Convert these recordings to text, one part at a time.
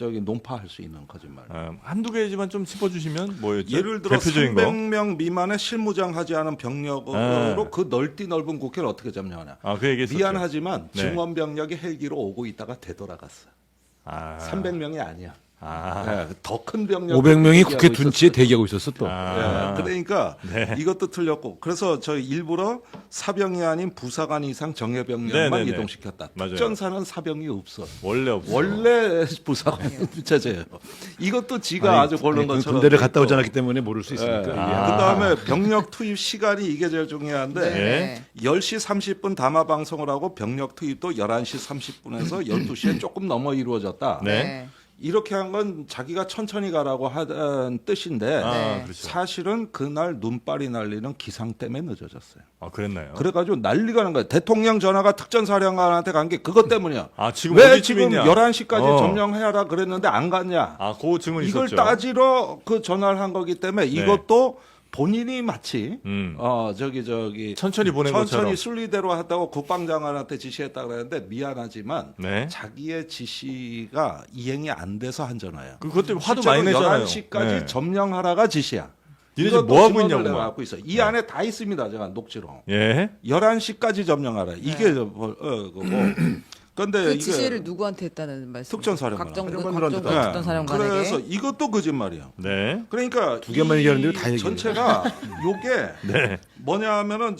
저기 논파할 수 있는 거짓말. 한두 개지만 좀 짚어주시면 뭐였죠? 예를 들어 대표적인 거. 300명 미만의 실무장하지 않은 병력으로 그 넓은 국회를 어떻게 점령하냐. 그 얘기했었죠. 미안하지만 네. 증원 병력이 헬기로 오고 있다가 되돌아갔어. 300명이 아니야. 더 큰 병력. 500명이 국회 둔치에 대기하고 있었어 또. 그러니까 네. 이것도 틀렸고 그래서 저희 일부러 사병이 아닌 부사관 이상 정예 병력만 네네네. 이동시켰다. 맞아요. 특전사는 사병이 없어. 원래 없어. 원래 부사관 체제예요. 이것도 지가 아주 고른 그 것처럼. 군대를 갔다 오지 않았기 때문에 모를 수 있으니까. 그다음에 병력 투입 시간이 이게 제일 중요한데 네. 10시 30분 담화 방송을 하고 병력 투입도 11시 30분에서 12시에 조금 넘어 이루어졌다. 네. 이렇게 한 건 자기가 천천히 가라고 하던 뜻인데 그렇죠. 사실은 그날 눈발이 날리는 기상 때문에 늦어졌어요. 그랬나요? 그래가지고 난리가 난 거예요. 대통령 전화가 특전사령관한테 간 게 그것 때문이야. 지금 왜 어디쯤 지금 있냐? 11시까지 점령해라 그랬는데 안 갔냐. 그 증언이 이걸 있었죠. 따지러 그 전화를 한 거기 때문에 이것도 본인이 마치 천천히 보낸 것처럼. 천천히 순리대로 하다고 국방장관한테 지시했다 그랬는데 미안하지만 네. 자기의 지시가 이행이 안 돼서 한 전화예요. 그것 때문에 화도 많이 내잖아요. 11시까지 네. 점령하라가 지시야. 니네 지금 뭐 하고 증언을 있냐고 내가 막. 갖고 있어. 이 안에 다 있습니다. 제가 녹취록. 예. 11시까지 점령하라. 이게 그거고. 근데 그 이게 지시를 누구한테 했다는 말씀? 특전사령관. 각정부 네. 특전사령관에게. 그래서 이것도 거짓말이에요. 네. 그러니까 두 개만 얘기하는데도 다 얘기해요. 전체가 요게 네. 뭐냐면은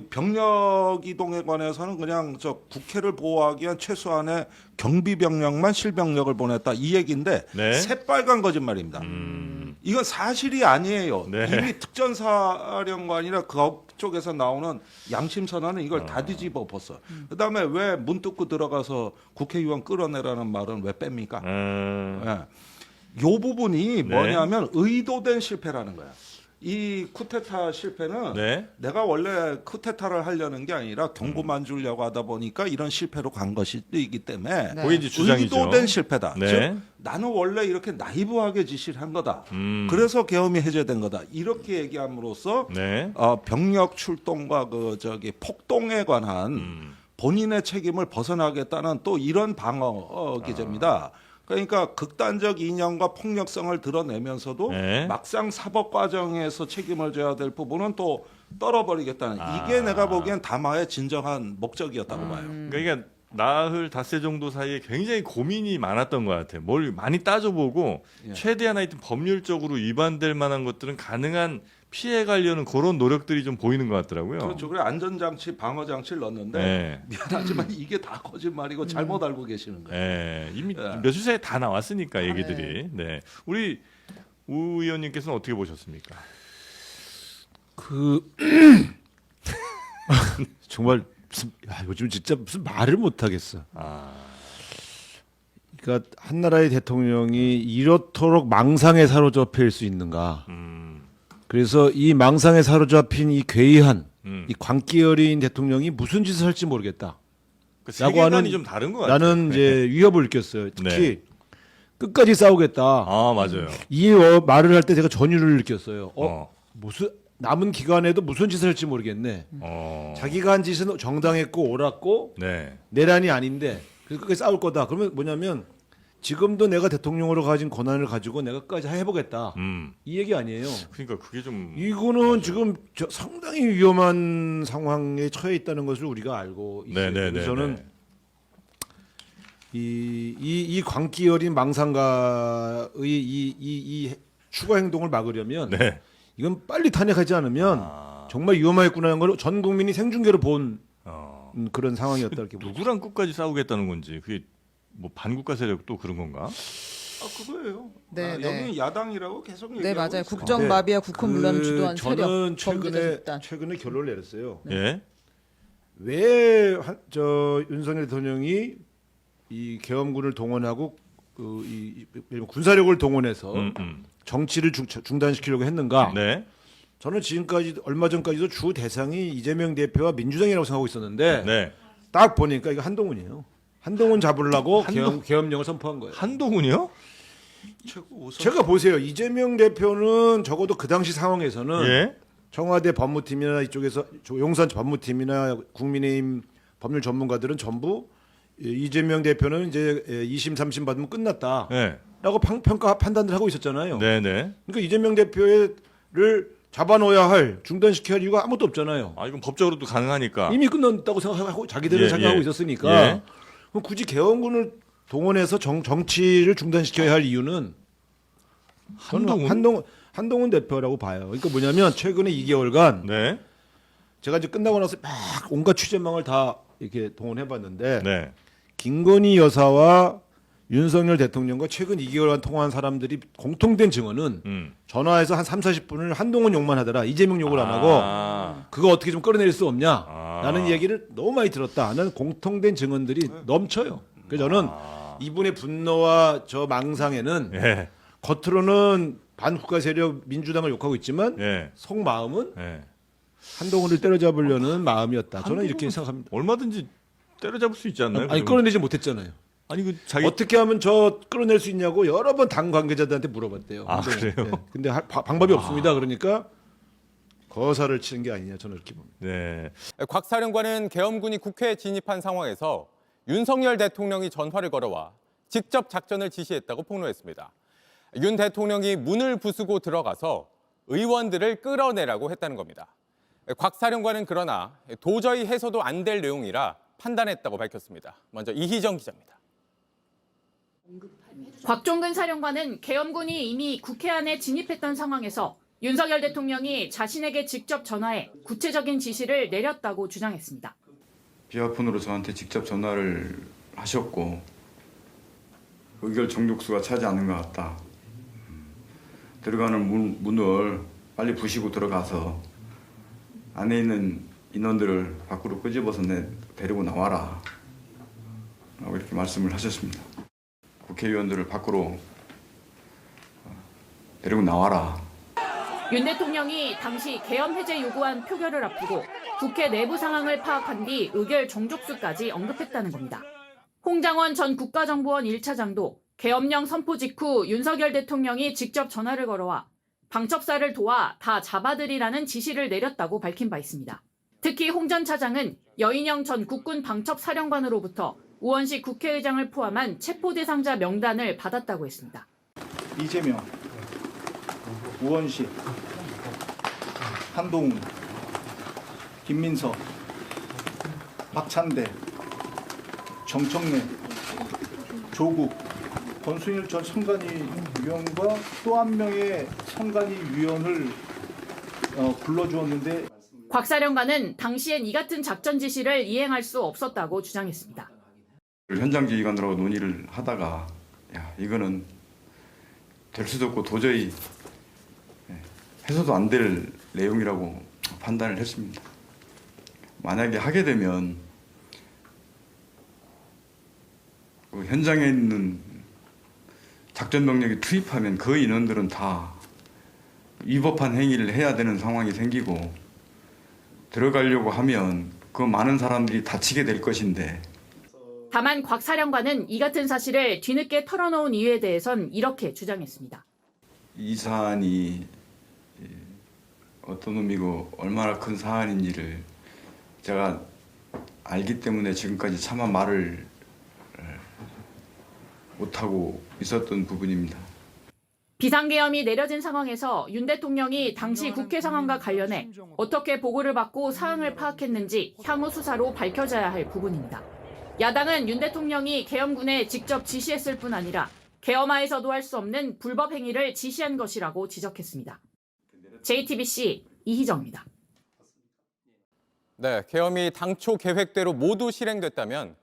병력 이동에 관해서는 그냥 국회를 보호하기 위한 최소한의 경비 병력만 실병력을 보냈다 이 얘기인데 네. 새빨간 거짓말입니다. 이건 사실이 아니에요. 네. 이미 특전사령관이나 그쪽에서 나오는 양심 선언은 이걸 다 뒤집어 벗어. 그다음에 왜 문 뚫고 들어가서 국회의원 끌어내라는 말은 왜 뺍니까? 요 부분이 뭐냐면 의도된 실패라는 거야. 이 쿠데타 실패는 내가 원래 쿠데타를 하려는 게 아니라 경고만 주려고 하다 보니까 이런 실패로 간 것이기 때문에 그게 이제 주장이죠. 의도된 실패다. 네. 즉 나는 원래 이렇게 나이브하게 지시를 한 거다. 그래서 계엄이 해제된 거다. 이렇게 얘기함으로써 병력 출동과 폭동에 관한 본인의 책임을 벗어나겠다는 또 이런 방어 기제입니다. 그러니까 극단적 이념과 폭력성을 드러내면서도 막상 사법 과정에서 책임을 져야 될 부분은 또 떨어버리겠다는 이게 내가 보기엔 담화의 진정한 목적이었다고 봐요. 그러니까 나흘 닷새 정도 사이에 굉장히 고민이 많았던 것 같아요. 뭘 많이 따져보고 최대한 하여튼 법률적으로 위반될 만한 것들은 가능한 피해 가려는 그런 노력들이 좀 보이는 것 같더라고요. 그렇죠. 그래 안전장치, 방어장치를 넣었는데 미안하지만 이게 다 거짓말이고 잘못 알고 계시는 거예요. 이미 며칠 사이에 다 나왔으니까 얘기들이. 우리 우 의원님께서는 어떻게 보셨습니까? 정말 요즘 진짜 무슨 말을 못 하겠어. 그러니까 한 나라의 대통령이 이렇도록 망상에 사로잡힐 수 있는가? 그래서 이 망상에 사로잡힌 이 괴이한 이 광기 어린 대통령이 무슨 짓을 할지 모르겠다. 라고 하는 세계관이 좀 다른 것 같아요. 나는 이제 위협을 느꼈어요. 특히 끝까지 싸우겠다. 맞아요. 이 말을 할 때 제가 전율을 느꼈어요. 무슨 남은 기간에도 무슨 짓을 할지 모르겠네. 자기가 한 짓은 정당했고 옳았고 내란이 아닌데 그래서 끝까지 싸울 거다. 그러면 뭐냐면 지금도 내가 대통령으로 가진 권한을 가지고 내가 끝까지 해보겠다. 이 얘기 아니에요. 그러니까 그게 좀 이거는 지금 상당히 위험한 상황에 처해 있다는 것을 우리가 알고 있어요. 그래서는 이 광기 어린 망상가의 이 추가 행동을 막으려면 이건 빨리 탄핵하지 않으면 정말 위험하겠구나는 걸 전 국민이 생중계로 본 그런 상황이었다 이렇게 보죠. 누구랑 끝까지 싸우겠다는 건지 그게 뭐 반국가 세력도 그런 건가? 그거예요. 네, 여기 야당이라고 계속 얘기하고 네 맞아요. 있어요. 국정 마비와 국헌 문란을 주도한 세력, 저는 범죄자 집단. 최근에 결론을 내렸어요. 왜 윤석열 대통령이 이 계엄군을 동원하고 군사력을 동원해서 정치를 중단시키려고 했는가? 저는 지금까지 얼마 전까지도 주 대상이 이재명 대표와 민주당이라고 생각하고 있었는데 딱 보니까 이거 한동훈이에요. 한동훈 잡으려고 계엄령을 선포한 거예요. 한동훈이요? 제가 보세요. 이재명 대표는 적어도 그 당시 상황에서는 청와대 법무팀이나 이쪽에서 용산 법무팀이나 국민의힘 법률 전문가들은 전부 이재명 대표는 이제 2심 3심 받으면 끝났다. 라고 판단을 하고 있었잖아요. 네네. 그러니까 이재명 대표를 잡아놓아야 할, 중단시켜야 할 이유가 아무것도 없잖아요. 아, 이건 법적으로도 가능하니까. 이미 끝났다고 생각하고 자기들은 예, 생각하고 예. 있었으니까 예. 그럼 굳이 개헌군을 동원해서 정치를 중단시켜야 할 이유는 저는 한동훈 대표라고 봐요. 그러니까 뭐냐면 최근에 2개월간 네. 제가 이제 끝나고 나서 막 온갖 취재망을 다 이렇게 동원해봤는데 네. 김건희 여사와 윤석열 대통령과 최근 2개월간 통화한 사람들이 공통된 증언은 전화해서 한 3, 40분을 한동훈 욕만 하더라. 이재명 욕을 안 하고 그거 어떻게 좀 끌어낼 수 없냐 라는 얘기를 너무 많이 들었다는 공통된 증언들이 넘쳐요. 그래서 저는 이분의 분노와 저 망상에는 예. 겉으로는 반국가 세력 민주당을 욕하고 있지만 예. 속마음은 예. 한동훈을 때려잡으려는 마음이었다. 저는 이렇게 생각합니다. 얼마든지 때려잡을 수 있지 않나요? 아니 끌어내지 못했잖아요. 아니 그 자기 어떻게 하면 저 끌어낼 수 있냐고 여러 번 당 관계자들한테 물어봤대요. 아, 그래요? 네. 근데 방법이 없습니다. 그러니까 거사를 치는 게 아니냐 저는 이렇게 봅니다. 네. 곽 사령관은 계엄군이 국회에 진입한 상황에서 윤석열 대통령이 전화를 걸어와 직접 작전을 지시했다고 폭로했습니다. 윤 대통령이 문을 부수고 들어가서 의원들을 끌어내라고 했다는 겁니다. 곽 사령관은 그러나 도저히 해서도 안 될 내용이라 판단했다고 밝혔습니다. 먼저 이희정 기자입니다. 곽종근 사령관은 계엄군이 이미 국회 안에 진입했던 상황에서 윤석열 대통령이 자신에게 직접 전화해 구체적인 지시를 내렸다고 주장했습니다. 비아폰으로 저한테 직접 전화를 하셨고 의결 정족수가 차지 않는 것 같다. 들어가는 문을 빨리 부시고 들어가서 안에 있는 인원들을 밖으로 끄집어서 데리고 나와라 라고 이렇게 말씀을 하셨습니다. 국회의원들을 밖으로 데리고 나와라. 윤 대통령이 당시 계엄 해제 요구안 표결을 앞두고 국회 내부 상황을 파악한 뒤 의결 정족수까지 언급했다는 겁니다. 홍장원 전 국가정보원 1차장도 계엄령 선포 직후 윤석열 대통령이 직접 전화를 걸어와 방첩사를 도와 다 잡아들이라는 지시를 내렸다고 밝힌 바 있습니다. 특히 홍 전 차장은 여인영 전 국군 방첩사령관으로부터 우원식 국회의장을 포함한 체포 대상자 명단을 받았다고 했습니다. 이재명, 우원식, 한동훈, 김민석, 박찬대, 정청래, 조국, 권순일 전 선관위 위원과 또 한 명의 선관위 위원을 불러주었는데 곽 사령관은 당시엔 이 같은 작전 지시를 이행할 수 없었다고 주장했습니다. 현장 지휘관들하고 논의를 하다가 이거는 될 수도 없고 도저히 해서도 안 될 내용이라고 판단을 했습니다. 만약에 하게 되면 그 현장에 있는 작전 병력이 투입하면 그 인원들은 다 위법한 행위를 해야 되는 상황이 생기고 들어가려고 하면 그 많은 사람들이 다치게 될 것인데 다만 곽 사령관은 이 같은 사실을 뒤늦게 털어놓은 이유에 대해선 이렇게 주장했습니다. 이 사안이 어떤 의미고 얼마나 큰 사안인지를 제가 알기 때문에 지금까지 차마 말을 못하고 있었던 부분입니다. 비상계엄이 내려진 상황에서 윤 대통령이 당시 국회 상황과 관련해 어떻게 보고를 받고 사항을 파악했는지 향후 수사로 밝혀져야 할 부분입니다. 야당은 윤 대통령이 계엄군에 직접 지시했을 뿐 아니라 계엄하에서도 할 수 없는 불법 행위를 지시한 것이라고 지적했습니다. JTBC 이희정입니다. 네, 계엄이 당초 계획대로 모두 실행됐다면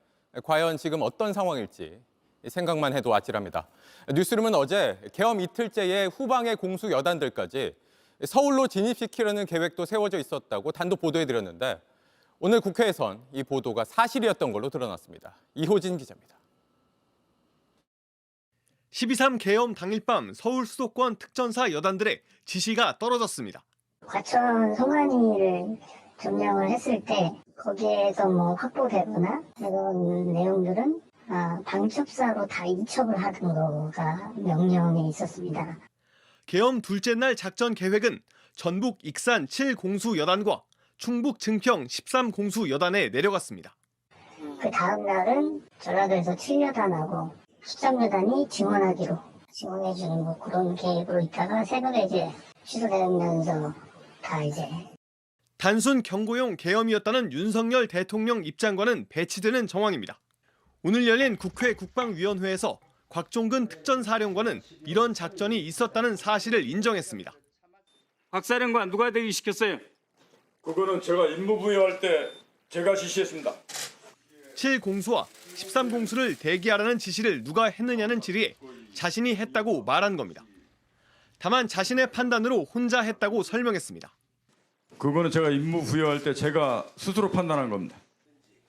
과연 지금 어떤 상황일지 생각만 해도 아찔합니다. 뉴스룸은 어제 계엄 이틀째의 후방의 공수 여단들까지 서울로 진입시키려는 계획도 세워져 있었다고 단독 보도해드렸는데 오늘 국회에선 이 보도가 사실이었던 걸로 드러났습니다. 이호진 기자입니다. 12.3 계엄 당일 밤 서울 수도권 특전사 여단들의 지시가 떨어졌습니다. 과천 송환이를 점령을 했을 때 거기에서 확보되거나 이런 내용들은 방첩사로 다 이첩을 하던 거가 명령에 있었습니다. 계엄 둘째 날 작전 계획은 전북 익산 7공수 여단과 충북 증평 13공수 여단에 내려갔습니다. 그 다음 날은 전라도에서 7여단하고 수정여단이 증원하기로 지원해주는 뭐 그런 계획으로 있다가 새벽에 이제 취소되면서 다 이제 단순 경고용 계엄이었다는 윤석열 대통령 입장과는 배치되는 정황입니다. 오늘 열린 국회 국방위원회에서 곽종근 특전사령관은 이런 작전이 있었다는 사실을 인정했습니다. 곽사령관 누가 대기시켰어요? 그거는 제가 임무 부여할 때 제가 지시했습니다. 7공수와 13공수를 대기하라는 지시를 누가 했느냐는 질의에 자신이 했다고 말한 겁니다. 다만 자신의 판단으로 혼자 했다고 설명했습니다. 그거는 제가 임무 부여할 때 제가 스스로 판단한 겁니다.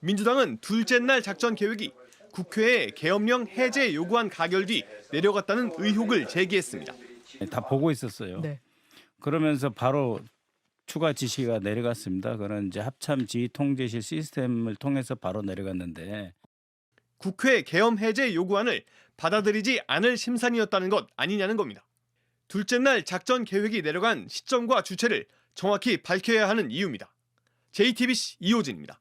민주당은 둘째 날 작전 계획이 국회에 계엄령 해제 요구안 가결 뒤 내려갔다는 의혹을 제기했습니다. 다 보고 있었어요. 네. 그러면서 바로 추가 지시가 내려갔습니다. 그런 이제 합참 지휘 통제실 시스템을 통해서 바로 내려갔는데 국회 계엄 해제 요구안을 받아들이지 않을 심산이었다는 것 아니냐는 겁니다. 둘째 날 작전 계획이 내려간 시점과 주체를 정확히 밝혀야 하는 이유입니다. JTBC 이호진입니다.